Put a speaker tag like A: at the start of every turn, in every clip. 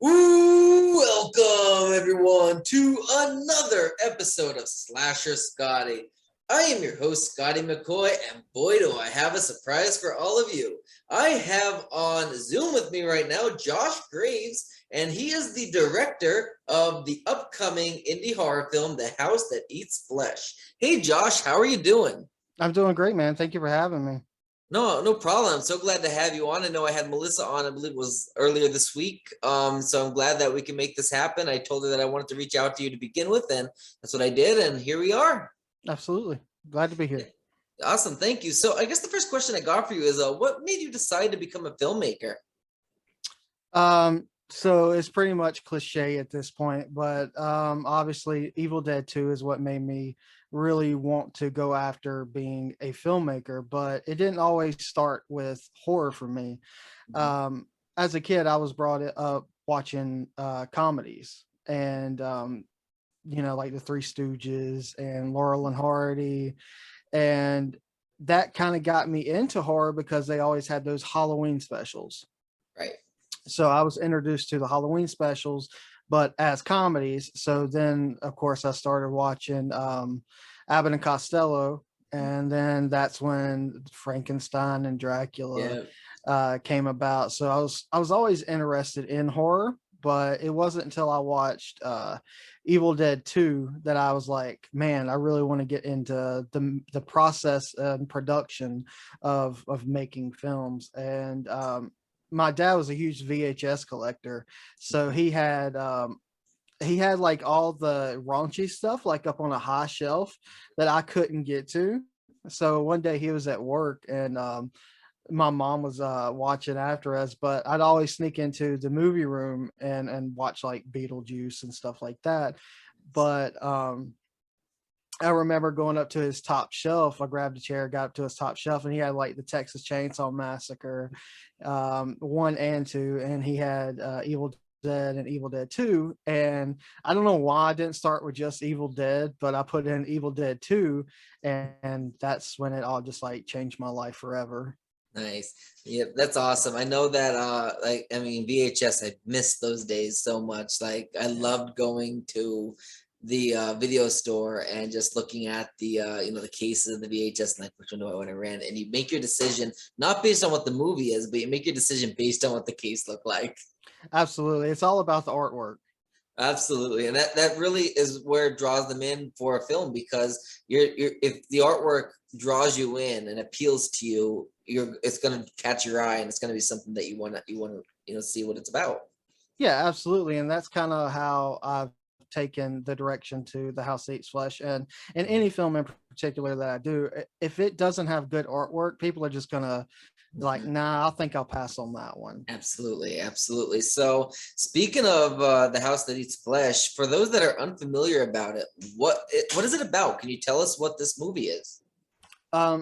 A: Ooh, welcome everyone to another episode of Slasher Scotty. I am your host, Scotty McCoy, and boy, do I have a surprise for all of you. I have on Zoom with me right now Josh Graves, and he is the director of the upcoming indie horror film, The House That Eats Flesh. Hey, Josh, how are you doing?
B: I'm doing great, man. Thank you for having me.
A: No problem. I'm so glad to have you on. I know I had Melissa on, I believe it was earlier this week. So I'm glad that we can make this happen. I told her that I wanted to reach out to you to begin with, and that's what I did, and here we are.
B: Absolutely. Glad to be
A: Yeah.
B: here.
A: Awesome, thank you. So I guess the first question I got for you is what made you decide to become a filmmaker?
B: So it's pretty much cliche at this point, but obviously Evil Dead 2 is what made me really want to go after being a filmmaker, but it didn't always start with horror for me.
A: Mhm.
B: As a kid, I was brought up watching comedies and like the Three Stooges and Laurel and Hardy, and that kind of got me into horror because they always had those Halloween specials.
A: Right.
B: So I was introduced to the Halloween specials, but as comedies. So then, of course, I started watching Abbott and Costello, and then that's when Frankenstein and Dracula
A: Yeah.
B: came about. So I was always interested in horror, but it wasn't until I watched Evil Dead 2 that I was like, man, I really want to get into the process and production of making films. And my dad was a huge VHS collector, so he had like all the raunchy stuff like up on a high shelf that I couldn't get to. So one day he was at work and my mom was watching after us, but I'd always sneak into the movie room and watch like Beetlejuice and stuff like that. But I remember going up to his top shelf. I grabbed a chair, got up to his top shelf, and he had like the Texas Chainsaw Massacre, 1 and 2, and he had Evil Dead and Evil Dead 2. And I don't know why I didn't start with just Evil Dead, but I put in Evil Dead 2, and that's when it all just like changed my life forever.
A: Nice. Yep, that's awesome. I know that VHS, I missed those days so much. Like I loved going to the video store and just looking at the the cases of the VHS and like which one do I want to rent. And you make your decision not based on what the movie is, but you make your decision based on what the case looked like.
B: Absolutely. It's all about the artwork.
A: Absolutely, and that really is where it draws them in for a film because you're if the artwork draws you in and appeals to you, it's going to catch your eye and it's going to be something that you want to see what it's about.
B: Yeah, absolutely. And that's kind of how I've taken the direction to The House That Eats Flesh. And in any film in particular that I do, if it doesn't have good artwork, people are just gonna be like,
A: Mhm.
B: nah, I think I'll pass on that one.
A: Absolutely, absolutely. So, speaking of the house that eats flesh, for those that are unfamiliar about it, what is it about? Can you tell us what this movie is?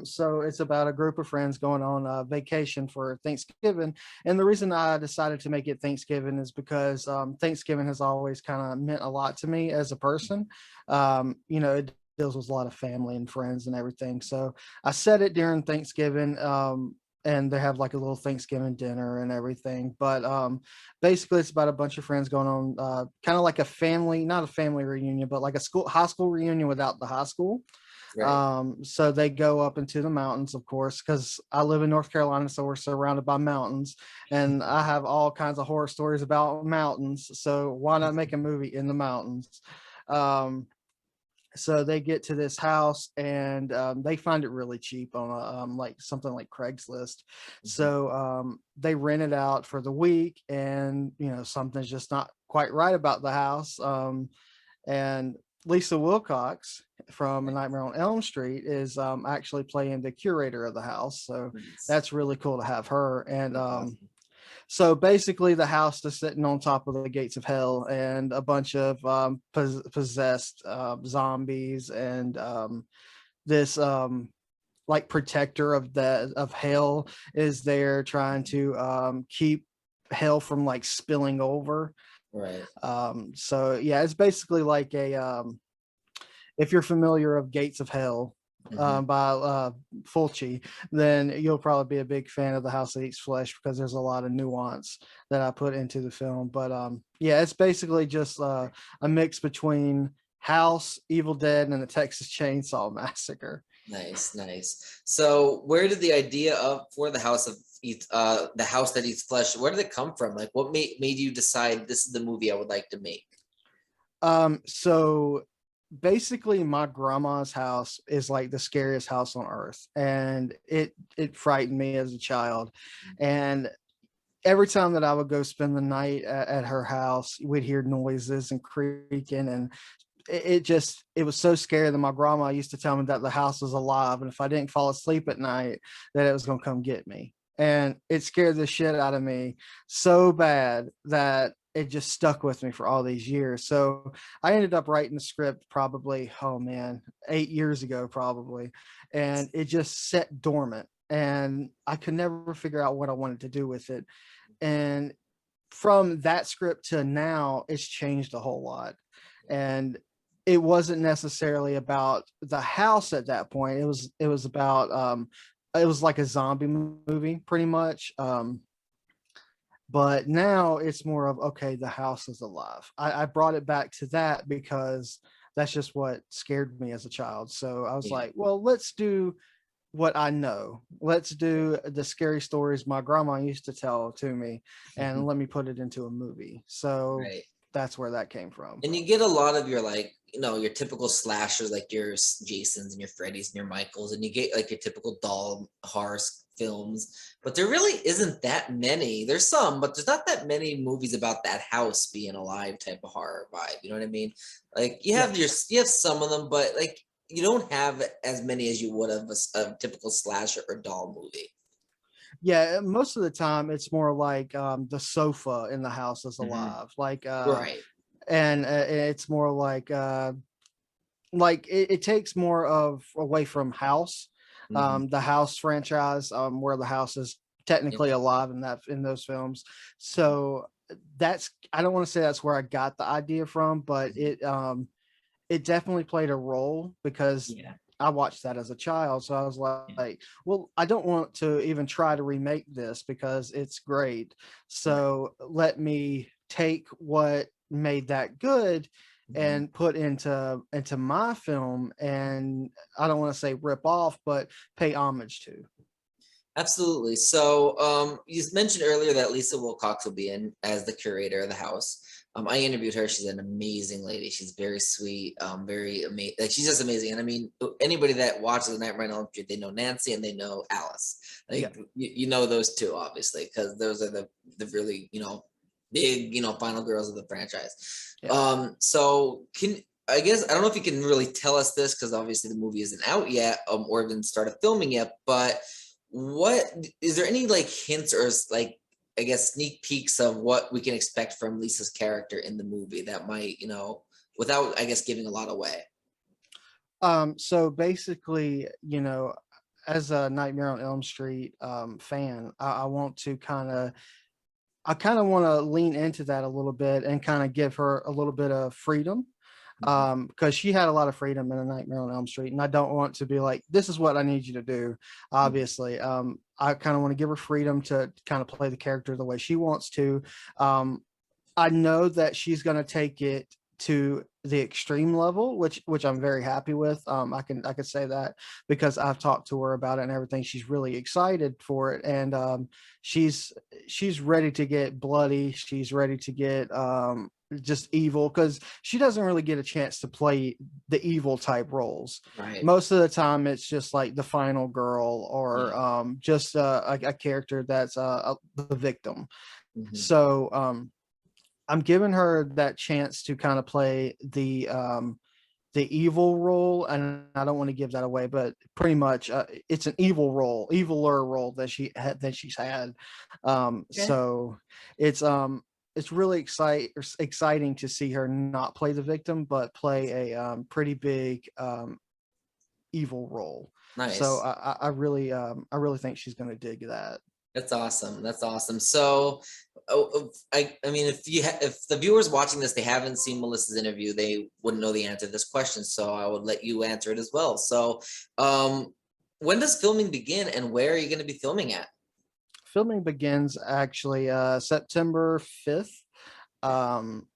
B: So it's about a group of friends going on a vacation for Thanksgiving. And the reason I decided to make it Thanksgiving is because Thanksgiving has always kind of meant a lot to me as a person. It deals with a lot of family and friends and everything. So I set it during Thanksgiving. And they have like a little Thanksgiving dinner and everything. But basically, it's about a bunch of friends going on kind of like a family, not a family reunion, but like a high school reunion without the high school.
A: Right.
B: So they go up into the mountains, of course, because I live in North Carolina, so we're surrounded by mountains, and I have all kinds of horror stories about mountains. So why not make a movie in the mountains? Um, so they get to this house and they find it really cheap on like something like Craigslist.
A: Mhm.
B: So they rent it out for the week, and something's just not quite right about the house. And Lisa Wilcox from A
A: Right.
B: Nightmare on Elm Street is actually playing the curator of the house. So
A: Nice.
B: that's really cool to have her. And
A: That's awesome.
B: so basically, the house is sitting on top of the gates of hell, and a bunch of possessed zombies, and this like protector of hell is there trying to keep hell from like spilling over.
A: Right.
B: So yeah, it's basically like a if you're familiar of Gates of Hell, by Fulci, then you'll probably be a big fan of The House That Eats Flesh, because there's a lot of nuance that I put into the film. But yeah, it's basically just a mix between House, Evil Dead, and the Texas Chainsaw Massacre.
A: Nice, nice. So where did the idea of for the House That Eats Flesh, where did it come from? Like what made you decide this is the movie I would like to make?
B: So basically my grandma's house is like the scariest house on earth, and it frightened me as a child. And every time that I would go spend the night at her house, we'd hear noises and creaking, and it was so scary that my grandma used to tell me that the house was alive, and if I didn't fall asleep at night, that it was going to come get me. And it scared the shit out of me so bad that it just stuck with me for all these years. So I ended up writing the script probably, oh man, 8 years ago probably, and it just sat dormant, and I could never figure out what I wanted to do with it. And from that script to now, it's changed a whole lot. And it wasn't necessarily about the house at that point. It was about it was like a zombie movie pretty much. But now it's more of, okay, the house is alive. I brought it back to that because that's just what scared me as a child. So I was like, well, let's do what I know. Let's do the scary stories my grandma used to tell to me, and let me put it into a movie. So
A: Right.
B: that's where that came from.
A: And you get a lot of your like, your typical slashers, like your Jasons and your Freddys and your Michaels, and you get like your typical doll horror films, but there really isn't that many. There's some, but there's not that many movies about that house being alive type of horror vibe. You know what I mean? Like you have some of them, but like you don't have as many as you would of a typical slasher or doll movie.
B: Yeah, most of the time it's more like the sofa in the house is
A: Mhm.
B: alive. Like
A: Right.
B: and it's more like it takes more of away from House,
A: Mhm.
B: the House franchise, where the house is
A: Yep.
B: technically alive in those films. So that's, I don't want to say that's where I got the idea from, but it definitely played a role because
A: Yeah.
B: I watched that as a child. So I was like, well, I don't want to even try to remake this because it's great. So let me take what made that good
A: Mhm.
B: and put into my film, and I don't want to say rip off, but pay homage to.
A: Absolutely. So, you mentioned earlier that Lisa Wilcox will be in as the curator of the house. I interviewed her. She's an amazing lady. She's very sweet, very amazing. Like she's just amazing. And I mean, anybody that watches the Nightmare on Elm Street, they know Nancy and they know Alice.
B: Yeah.
A: Like you know those two, obviously, because those are the really big final girls of the franchise.
B: Yeah.
A: So can I guess I don't know if you can really tell us this because obviously the movie isn't out yet, or even started filming yet, but what is there any like hints or like I guess sneak peeks of what we can expect from Lisa's character in the movie that might, without I guess giving a lot away?
B: So basically, as a Nightmare on Elm Street fan, I want to I kind of want to lean into that a little bit and kind of give her a little bit of freedom,
A: Mhm.
B: because she had a lot of freedom in A Nightmare on Elm Street, and I don't want to be like, this is what I need you to do. Obviously, I kind of want to give her freedom to kind of play the character the way she wants to. Um, I know that she's going to take it to the extreme level, which I'm very happy with. I could say that because I've talked to her about it and everything. She's really excited for it, and she's she's ready to get bloody. She's ready to get just evil, because she doesn't really get a chance to play the evil type roles.
A: Right.
B: Most of the time, it's just like the final girl, or just a character that's the victim.
A: Mhm.
B: So I'm giving her that chance to kind of play the evil role, and I don't want to give that away, but pretty much it's an eviler role that she's had.
A: Okay.
B: So it's really exciting to see her not play the victim, but play a pretty big evil role. So
A: Nice.
B: I really think she's going to dig that.
A: That's awesome. That's awesome. So, I mean, if the viewers watching this, they haven't seen Melissa's interview, they wouldn't know the answer to this question. So I would let you answer it as well. So, when does filming begin, and where are you going to be filming at?
B: Filming begins actually September 5th. Um,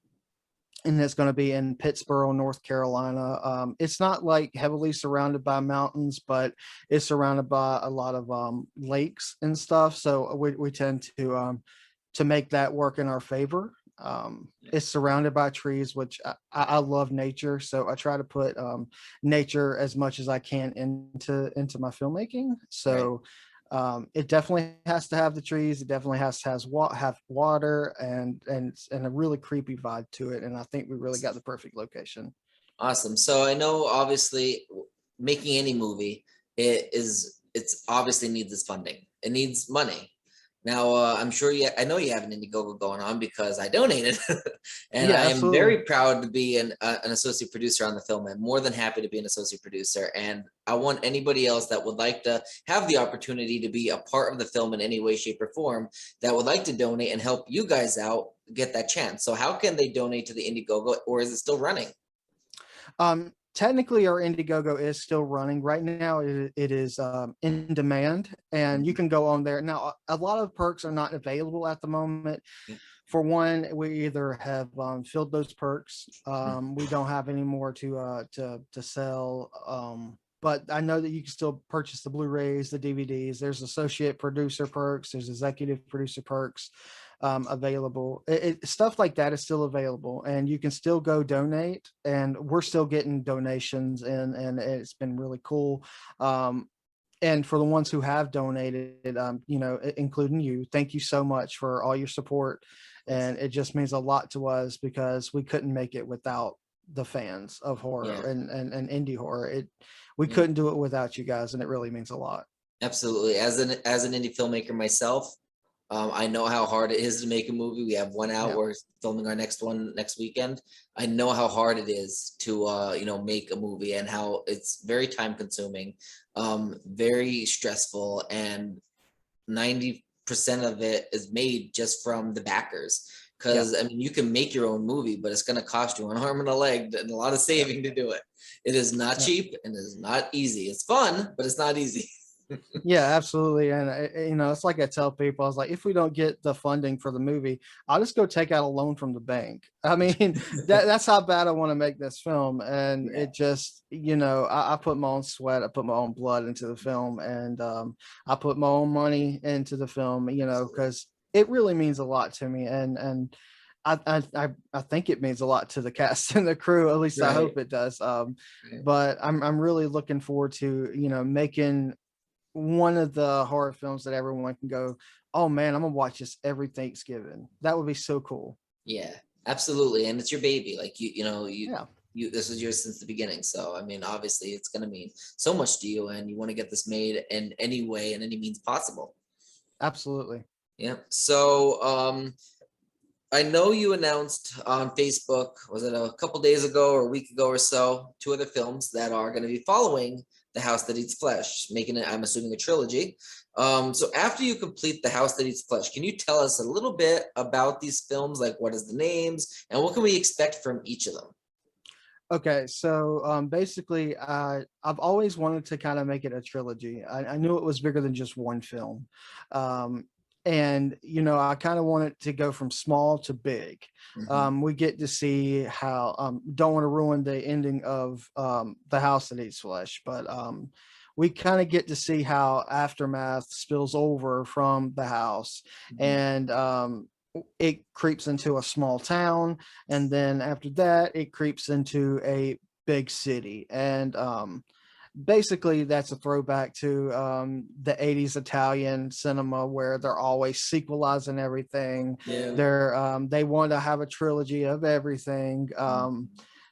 B: and it's going to be in Pittsboro, North Carolina. It's not like heavily surrounded by mountains, but it's surrounded by a lot of lakes and stuff. So we tend to make that work in our favor. It's surrounded by trees, which I love nature, so I try to put nature as much as I can into my filmmaking. So it definitely has to have the trees. It definitely has to have water and a really creepy vibe to it. And I think we really got the perfect location.
A: Awesome. So I know obviously making any movie, it's obviously needs its funding. It needs money. Now, I'm sure I know you have an Indiegogo going on because I donated, and
B: Yeah,
A: I am
B: absolutely.
A: very proud to be an associate producer on the film. I'm more than happy to be an associate producer, and I want anybody else that would like to have the opportunity to be a part of the film in any way, shape, or form that would like to donate and help you guys out get that chance. So, how can they donate to the Indiegogo, or is it still running?
B: Technically, our Indiegogo is still running right now. It is in demand, and you
A: Mhm.
B: can go on there now. A lot of perks are not available at the moment.
A: Yeah.
B: For one, we either have filled those perks. We don't have any more to sell. But I know that you can still purchase the Blu-rays, the DVDs. There's associate producer perks. There's executive producer perks available. Stuff like that is still available, and you can still go donate. And we're still getting donations, and it's been really cool. And for the ones who have donated, including you, thank you so much for all your support. And it just means a lot to us because we couldn't make it without the fans of horror
A: Yeah.
B: and indie horror. We
A: Yeah.
B: couldn't do it without you guys, and it really means a lot.
A: Absolutely. As an indie filmmaker myself, I know how hard it is to make a movie. We have one out.
B: Yeah.
A: We're filming our next one next weekend. I know how hard it is to make a movie and how it's very time consuming, very stressful, and 90% of it is made just from the backers.
B: Yeah.
A: Because I mean, you can make your own movie, but it's going to cost you an arm and a leg and a lot of
B: Yeah.
A: saving to do it. It is not
B: Yeah.
A: cheap and it is not easy. It's fun, but it's not easy.
B: Yeah, absolutely. And it's like I tell people, I was like, if we don't get the funding for the movie, I'll just go take out a loan from the bank. I mean, that's how bad I want to make this film. And
A: Yeah.
B: it just, I put my own sweat, I put my own blood into the film, and I put my own money into the film, because it really means a lot to me. And I think it means a lot to the cast and the crew. At least I
A: Right.
B: hope it does.
A: Right.
B: But I'm really looking forward to making one of the horror films that everyone can go, oh man, I'm gonna watch this every Thanksgiving. That would be so cool.
A: Yeah, absolutely. And it's your baby. Like
B: Yeah,
A: this was yours since the beginning. So I mean, obviously it's gonna mean so much to you and you want to get this made in any way and any means possible.
B: absolutely.
A: Yeah. So I know you announced on Facebook, was it a couple days ago or a week ago or so, two other films that are going to be following The House That Eats Flesh, making it, I'm assuming, a trilogy. So after you complete The House That Eats Flesh, can you tell us a little bit about these films? Like, what is the names and what can we expect from each of them?
B: Okay, so basically, I've always wanted to kind of make it a trilogy. I knew it was bigger than just one film. Um, and I kind of want it to go from small to big.
A: Mhm.
B: We get to see how, don't want to ruin the ending of The House That Eats Flesh, but we kind of get to see how aftermath spills over from the house,
A: Mhm.
B: and it creeps into a small town, and then after that it creeps into a big city. And basically that's a throwback to the 80s Italian cinema, where they're always sequelizing everything.
A: Yeah.
B: They want to have a trilogy of everything.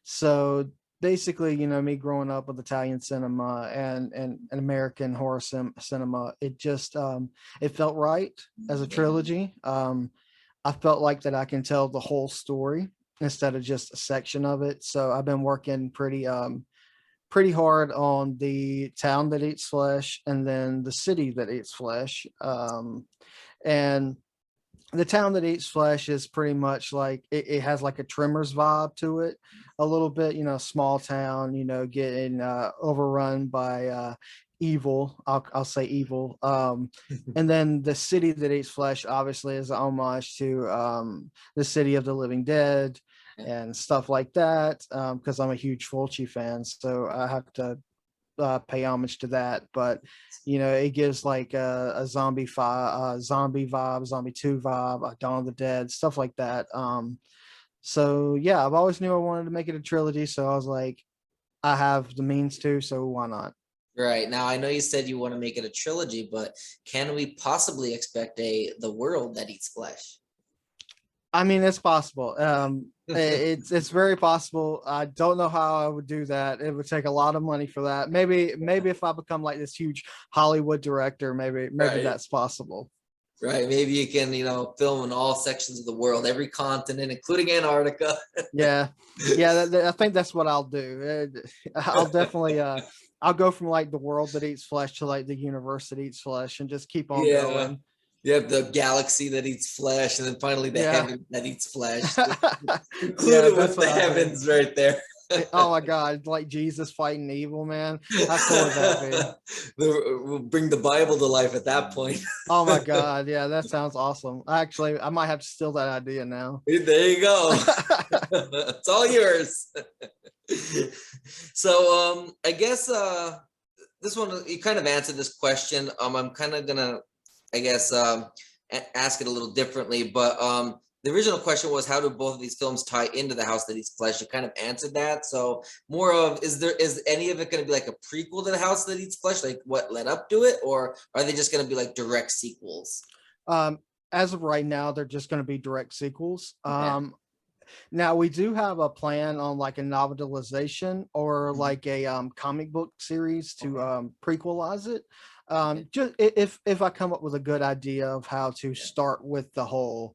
B: So basically, me growing up with Italian cinema and American horror cinema, it just it felt right as a
A: Yeah.
B: trilogy. I felt like that I can tell the whole story instead of just a section of it. So I've been working pretty hard on the town that eats flesh and then the city that eats flesh. And The Town That Eats Flesh is pretty much like it has like a Tremors vibe to it a little bit, small town, getting overrun by evil. I'll say evil. And then The City That Eats Flesh obviously is an homage to the City of the Living Dead
A: Yeah.
B: and stuff like that, because I'm a huge Fulci fan, so I have to pay homage to that. But it gives like a zombie vibe, zombie 2 vibe, Dawn of the Dead, stuff like that. So yeah, I've always knew I wanted to make it a trilogy, so I was like, I have the means to, so why not?
A: Right. Now, I know you said you want to make it a trilogy, but can we possibly expect The World That Eats Flesh?
B: I mean, it's possible. It's very possible. I don't know how I would do that. It would take a lot of money for that. Maybe if I become like this huge Hollywood director, maybe
A: Right.
B: that's possible.
A: Right. Maybe you can, film in all sections of the world, every continent, including Antarctica.
B: Yeah, I think that's what I'll do. I'll definitely I'll go from like the world that eats flesh to like the universe that eats flesh, and just keep on
A: Yeah.
B: going.
A: You have the galaxy that eats flesh, and then finally the
B: Yeah.
A: heaven that eats flesh.
B: Yeah,
A: Included
B: that's
A: with
B: what
A: the
B: I'll do.
A: heavens right there.
B: Oh my god, like Jesus fighting evil, man. How cool would that be?
A: We'll bring the Bible to life at that point.
B: Oh my god, yeah, that sounds awesome. Actually, I might have to steal that idea now.
A: There you go. It's all yours. So I guess this one, you kind of answered this question. I'm kind of gonna, I guess, ask it a little differently. But the original question was, how do both of these films tie into The House That Eats Flesh? You kind of answered that. So more of, is any of it going to be like a prequel to The House That Eats Flesh, like what led up to it, or are they just going to be like direct sequels?
B: As of right now, they're just going to be direct sequels.
A: Yeah.
B: Now we do have a plan on like a novelization or
A: Mhm.
B: like a comic book series to
A: Okay.
B: prequelize it.
A: Okay.
B: Just if I come up with a good idea of how to start with the whole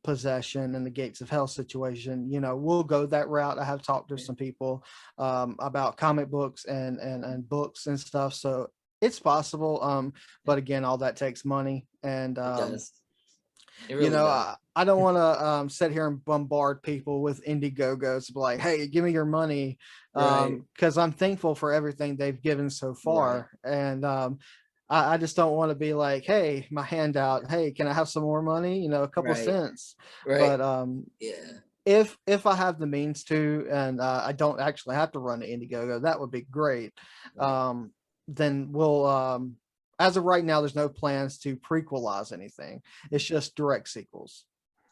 B: possession and the gates of hell situation, we'll go that route. I have talked to
A: Okay.
B: some people about comic books and books and stuff, so it's possible. But again, all that takes money, and
A: It does. It really does.
B: I don't want to sit here and bombard people with Indiegogos, like, hey, give me your money,
A: Right.
B: because I'm thankful for everything they've given so
A: Right.
B: far, and I just don't want to be like, hey, my handout, hey, can I have some more money? A couple
A: Right.
B: cents.
A: Right.
B: But
A: Yeah.
B: if I have the means to, and I don't actually have to run an Indiegogo, that would be great.
A: Right.
B: Then we'll as of right now, there's no plans to prequelize anything. It's just direct sequels.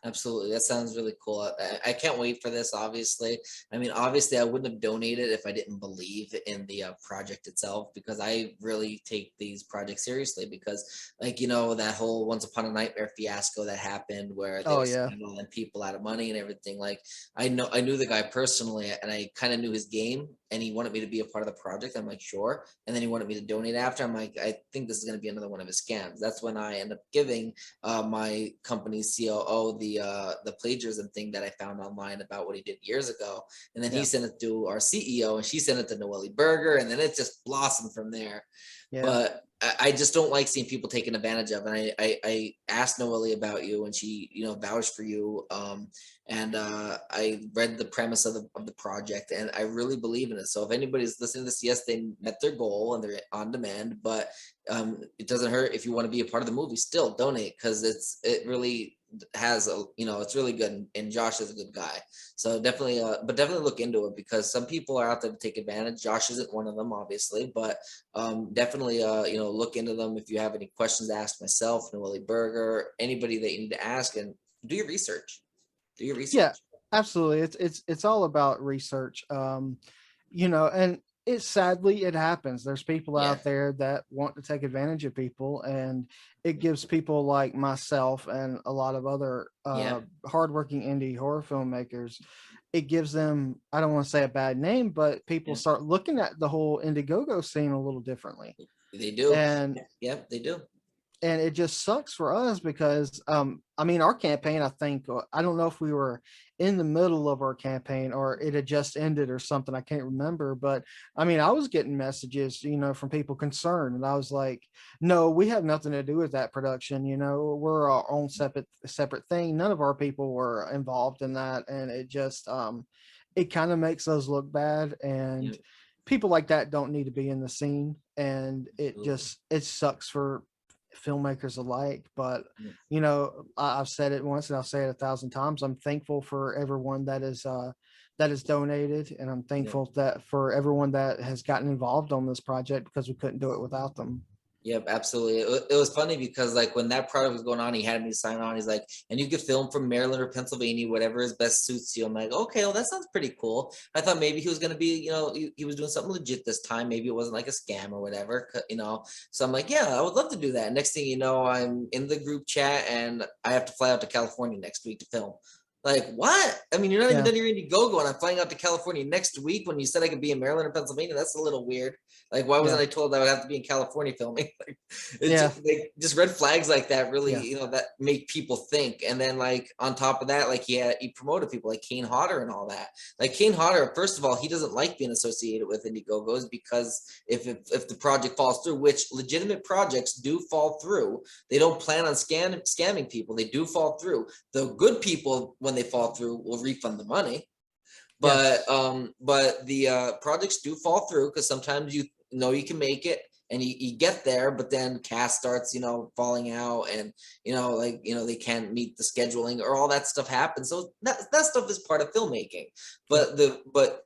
A: Absolutely. That sounds really cool. I can't wait for this, obviously. I mean, obviously, I wouldn't have donated if I didn't believe in the project itself, because I really take these projects seriously. Because, like, that whole Once Upon a Nightmare fiasco that happened where they
B: Oh
A: were
B: yeah.
A: scandal people out of money and everything. Like, I knew the guy personally, and I kind of knew his game, and he wanted me to be a part of the project. I'm like, sure. And then he wanted me to donate after. I'm like, I think this is going to be another one of his scams. That's when I end up giving my company's COO the plagiarism thing that I found online about what he did years ago, and then he
B: Yeah.
A: sent it to our CEO, and she sent it to Noelle Berger, and then it just blossomed from there.
B: Yeah.
A: But I just don't like seeing people taken advantage of. And I asked Noelle about you, and she vouched for you. And I read the premise of the project, and I really believe in it. So if anybody's listening to this, yes, they met their goal and they're on demand, but it doesn't hurt if you want to be a part of the movie. Still donate, because it really has it's really good, and Josh is a good guy. So definitely but definitely look into it, because some people are out there to take advantage. Josh isn't one of them, obviously, but definitely look into them. If you have any questions, ask myself, Noelle Berger, anybody that you need to ask, and do your research. Do your
B: Yeah,
A: research.
B: absolutely. It's all about research. And sadly it happens. There's people
A: Yeah.
B: out there that want to take advantage of people, and it gives people like myself and a lot of other
A: Yeah.
B: hardworking indie horror filmmakers, it gives them, I don't want to say a bad name, but people
A: Yeah.
B: start looking at the whole Indiegogo scene a little differently.
A: They do.
B: And
A: Yeah, they do.
B: and it just sucks for us because I mean, our campaign, I think, I don't know if we were in the middle of our campaign or it had just ended or something, I can't remember, but I mean, I was getting messages, from people concerned, and I was like, no, we have nothing to do with that production. We're our own separate thing. None of our people were involved in that, and it just it kind of makes us look bad, and
A: Yeah.
B: people like that don't need to be in the scene, and it sucks for filmmakers alike. But
A: Yeah.
B: I've said it once and I'll say it 1,000 times. I'm thankful for everyone that is donated, and I'm
A: Yeah.
B: thankful that for everyone that has gotten involved on this project, because we couldn't do it without them.
A: Yep, absolutely. It was funny because like when that product was going on, he had me sign on. He's like, and you could film from Maryland or Pennsylvania, whatever is best suits you. I'm like, okay, well, that sounds pretty cool. I thought maybe he was going to be, he was doing something legit this time. Maybe it wasn't like a scam or whatever, So I'm like, yeah, I would love to do that. Next thing you know, I'm in the group chat and I have to fly out to California next week to film. Like, what? I mean, you're not even
B: Yeah.
A: done your Indiegogo and I'm flying out to California next week when you said I could be in Maryland or Pennsylvania. That's a little weird. Like, why wasn't
B: Yeah.
A: I told I would have to be in California filming? Like, it's
B: Yeah.
A: just like just red flags like that really,
B: Yeah.
A: that make people think. And then like on top of that, like he promoted people like Kane Hodder and all that. Like Kane Hodder, first of all, he doesn't like being associated with Indiegogos because if the project falls through, which legitimate projects do fall through, they don't plan on scamming people. They do fall through. The good people, when they fall through, will refund the money.
B: Yes.
A: But the projects do fall through because sometimes you know you can make it and you get there, but then cast starts, falling out, and they can't meet the scheduling or all that stuff happens. So that stuff is part of filmmaking.
B: Yeah.
A: But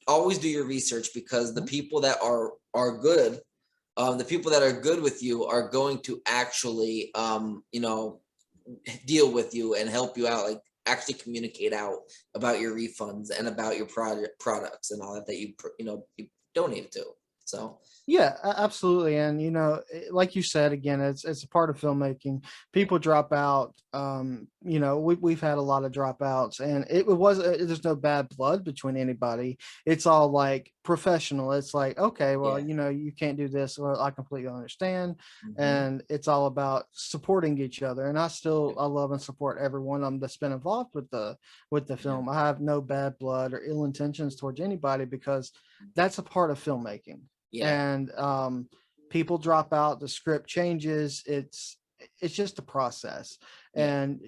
A: always do your research, because the people that are good, the people that are good with you are going to actually deal with you and help you out, like actually communicate out about your refunds and about your products and all that you donated to. So
B: Yeah, absolutely. And like you said, again, it's a part of filmmaking. People drop out. We've had a lot of dropouts, and it was there's no bad blood between anybody. It's all like professional. It's like, okay, well,
A: yeah.
B: you can't do this. Well, I completely understand.
A: Mm-hmm.
B: And it's all about supporting each other. And I love and support everyone that's been involved with the
A: Yeah.
B: film. I have no bad blood or ill intentions towards anybody, because that's a part of filmmaking.
A: Yeah.
B: And people drop out, the script changes, it's just a process.
A: Yeah.
B: And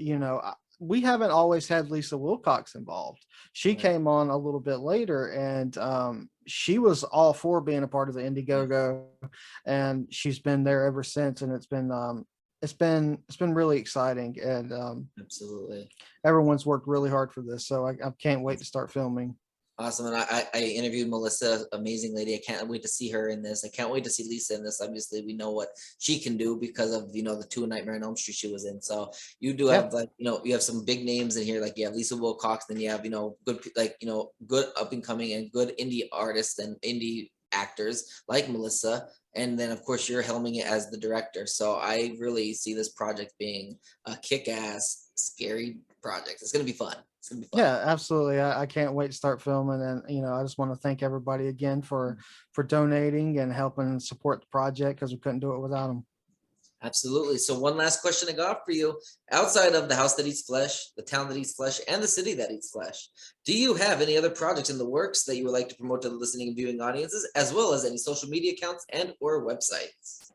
B: we haven't always had Lisa Wilcox involved. She
A: Right.
B: came on a little bit later, and she was all for being a part of the
A: Yeah.
B: Indiegogo, and she's been there ever since, and it's been really exciting, and
A: Absolutely.
B: everyone's worked really hard for this, so I can't wait to start filming.
A: Awesome. And I interviewed Melissa, amazing lady. I can't wait to see her in this. I can't wait to see Lisa in this. Obviously, we know what she can do because of, the two Nightmare on Elm Street she was in. So you do
B: Yeah.
A: have like, you have some big names in here. Like you have Lisa Wilcox, then you have, good, like, good up and coming and good indie artists and indie actors like Melissa. And then of course you're helming it as the director. So I really see this project being a kick-ass, scary project. It's going to be fun. It's going to be fun.
B: Yeah, absolutely. I can't wait to start filming, and I just want to thank everybody again for donating and helping support the project, because we couldn't do it without them.
A: Absolutely. So one last question I got for you. Outside of the house that eats flesh, the town that eats flesh, and the city that eats flesh, do you have any other projects in the works that you would like to promote to the listening and viewing audiences, as well as any social media accounts and or websites?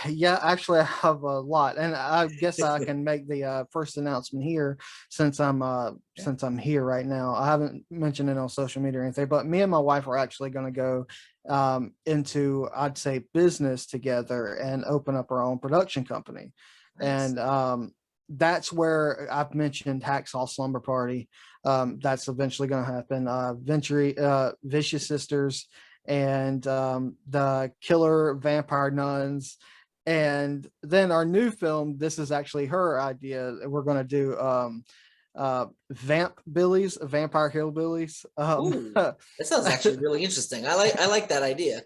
B: Yeah, actually, I have a lot, and I guess I can make the first announcement here, since I'm here right now. I haven't mentioned it on social media or anything, but me and my wife are actually going to go into, I'd say, business together and open up our own production company.
A: Nice.
B: And that's where I've mentioned Hacksaw Slumber Party. That's eventually going to happen. Vicious Sisters, and the Killer Vampire Nuns. And then our new film, this is actually her idea. We're going to do Vamp Billies, Vampire Hillbillies.
A: Ooh, that sounds actually really interesting. I like that idea.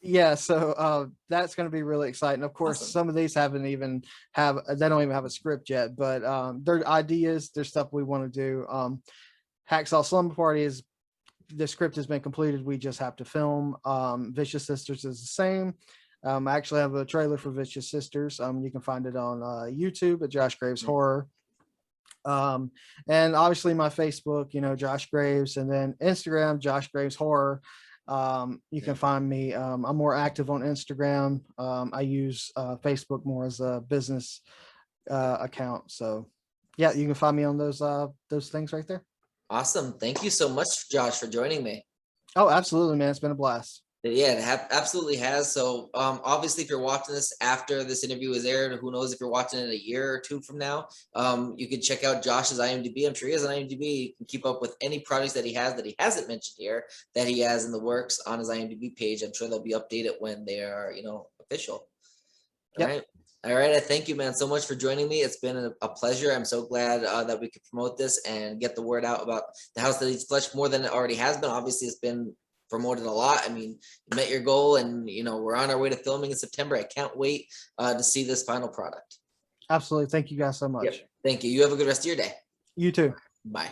B: Yeah, so that's going to be really exciting. Of course,
A: Awesome.
B: some of these they don't even have a script yet, but they're ideas, they're stuff we want to do. Hacksaw Slumber Party is, the script has been completed. We just have to film. Vicious Sisters is the same. I actually have a trailer for Vicious Sisters. You can find it on YouTube at Josh Graves Horror. And obviously my Facebook, Josh Graves, and then Instagram, Josh Graves Horror. You can find me. I'm more active on Instagram. I use Facebook more as a business account. So yeah, you can find me on those things right there.
A: Awesome. Thank you so much, Josh, for joining me.
B: Oh, absolutely, man. It's been a blast.
A: Yeah, it absolutely has. So obviously, if you're watching this after this interview is aired, who knows if you're watching it a year or two from now, you can check out Josh's IMDb. I'm sure he has an IMDb. You can keep up with any projects that he hasn't mentioned here, that he has in the works on his IMDb page. I'm sure they'll be updated when they are, official. All right. All right. I thank you, man, so much for joining me. It's been a pleasure. I'm so glad that we could promote this and get the word out about The House That Eats Flesh more than it already has been. Obviously, it's been promoted a lot. I mean, you met your goal, and we're on our way to filming in September. I can't wait to see this final product.
B: Absolutely. Thank you guys so much.
A: Yep. Thank you. You have a good rest of your day.
B: You too.
A: Bye.